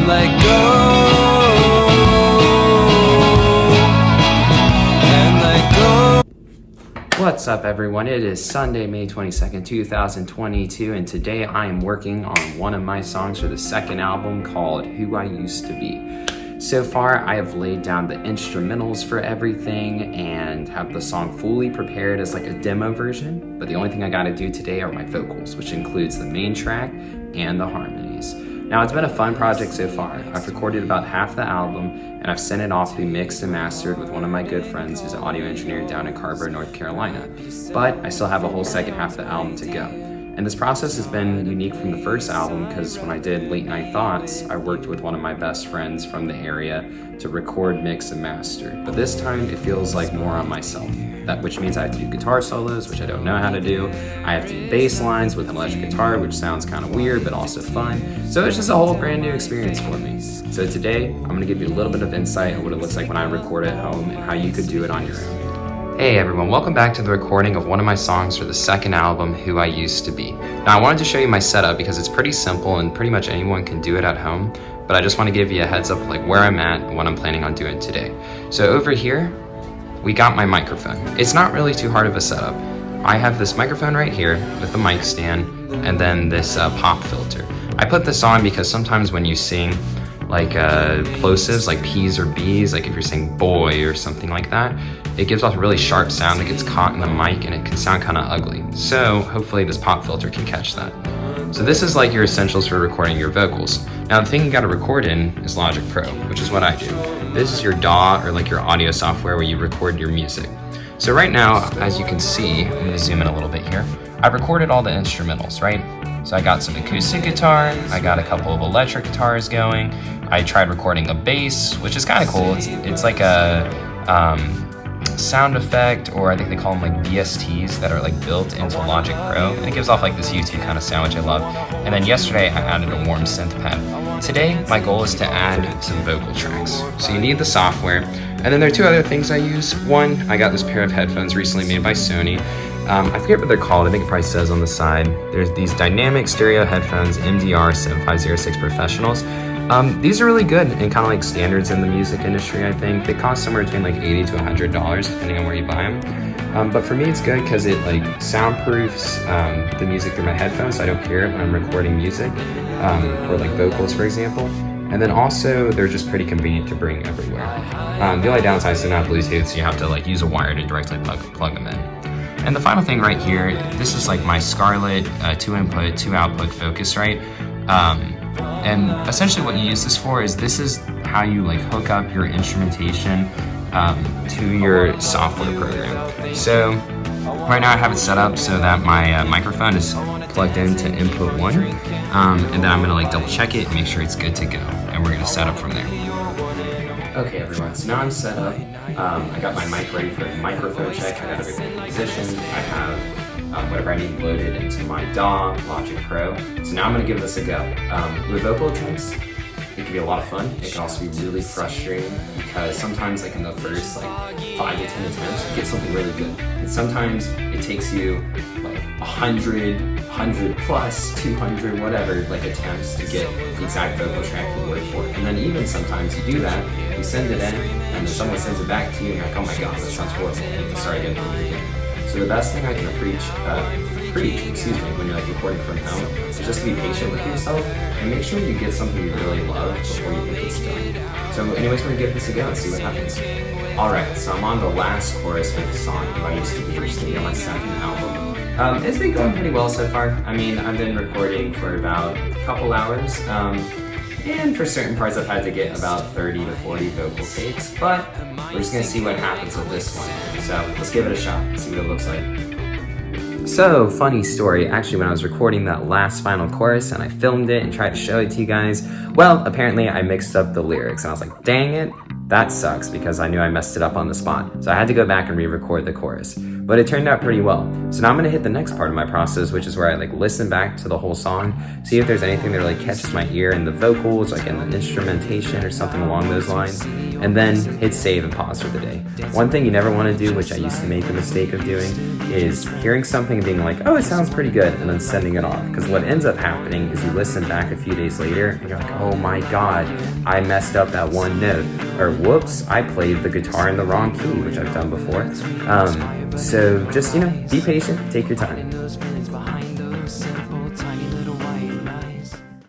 let go, and let go. What's up, everyone? It is Sunday, May 22nd, 2022, and today I am working on one of my songs for the second album called Who I Used to Be. So far, I have laid down the instrumentals for everything and have the song fully prepared as like a demo version, but the only thing I gotta do today are my vocals, which includes the main track and the harmonies. Now, it's been a fun project so far. I've recorded about half the album, and I've sent it off to be mixed and mastered with one of my good friends who's an audio engineer down in Carver, North Carolina. But I still have a whole second half of the album to go. And this process has been unique from the first album because when I did Late Night Thoughts, I worked with one of my best friends from the area to record, mix, and master. But this time, it feels like more on myself. Which means I have to do guitar solos, which I don't know how to do. I have to do bass lines with an electric guitar, which sounds kind of weird, but also fun. So it's just a whole brand new experience for me. So today, I'm gonna give you a little bit of insight on what it looks like when I record at home and how you could do it on your own. Hey everyone, welcome back to the recording of one of my songs for the second album, Who I Used to Be. Now I wanted to show you my setup because it's pretty simple and pretty much anyone can do it at home, but I just want to give you a heads up like where I'm at and what I'm planning on doing today. So over here, we got my microphone. It's not really too hard of a setup. I have this microphone right here with the mic stand and then this pop filter. I put this on because sometimes when you sing like plosives like P's or B's, like if you're saying boy or something like that, it gives off a really sharp sound that gets caught in the mic and it can sound kind of ugly. So hopefully this pop filter can catch that. So this is like your essentials for recording your vocals. Now the thing you gotta record in is Logic Pro, which is what I do. This is your DAW or like your audio software where you record your music. So right now, as you can see, I'm gonna zoom in a little bit here. I've recorded all the instrumentals, right? So I got some acoustic guitar, I got a couple of electric guitars going. I tried recording a bass, which is kind of cool. It's like a sound effect, or I think they call them like VSTs that are like built into Logic Pro, and it gives off like this YouTube kind of sound, which I love. And then yesterday I added a warm synth pad. Today my goal is to add some vocal tracks. So you need the software, and then there are two other things I use. One, I got this pair of headphones recently made by Sony. I forget what they're called, I think it probably says on the side. There's these dynamic stereo headphones, MDR 7506 Professionals. These are really good and kind of like standards in the music industry, I think. They cost somewhere between like $80 to $100 depending on where you buy them. But for me it's good because it like soundproofs the music through my headphones so I don't hear it when I'm recording music, or like vocals for example. And then also they're just pretty convenient to bring everywhere. The only downside is they're not Bluetooth, so you have to like use a wire to directly plug them in. And the final thing right here, this is like my Scarlett 2 input, 2 output Focusrite. And essentially what you use this for is this is how you like hook up your instrumentation to your software program. So right now I have it set up so that my microphone is plugged into input 1, and then I'm gonna like double check it and make sure it's good to go, and we're gonna set up from there. Okay everyone, so now I'm set up. I got my mic ready for a microphone check. I got everything positioned. I have whatever I need loaded into my DAW, Logic Pro. So now I'm gonna give this a go. With vocal attempts, it can be a lot of fun. It can also be really frustrating because sometimes like in the first like 5 to 10 attempts, you get something really good. And sometimes it takes you like 100 plus, 200, whatever, like attempts to get the exact vocal track you work for. And then even sometimes you do that, you send it in, and then someone sends it back to you, and you're like, oh my god, that sounds horrible. And you start again from the beginning. So the best thing I can preach, when you're like recording from home, is just to be patient with yourself and make sure you get something you really love before you think it's done. So anyways, we're gonna give this a go and see what happens. Alright, so I'm on the last chorus for the song, Who I Used to Be, which is on my second album. It's been going pretty well so far. I mean, I've been recording for about a couple hours, and for certain parts I've had to get about 30 to 40 vocal takes, but we're just gonna see what happens with this one. So let's give it a shot, see what it looks like. So, funny story, actually when I was recording that last final chorus and I filmed it and tried to show it to you guys, well, apparently I mixed up the lyrics and I was like, dang it, that sucks, because I knew I messed it up on the spot. So I had to go back and re-record the chorus. but it turned out pretty well. So now I'm gonna hit the next part of my process, which is where I like listen back to the whole song, see if there's anything that really catches my ear in the vocals, like in the instrumentation or something along those lines, and then hit save and pause for the day. One thing you never wanna do, which I used to make the mistake of doing, is hearing something and being like, oh, it sounds pretty good, and then sending it off. Because what ends up happening is you listen back a few days later and you're like, oh my God, I messed up that one note. Or whoops, I played the guitar in the wrong key, which I've done before. So just, be patient, take your time.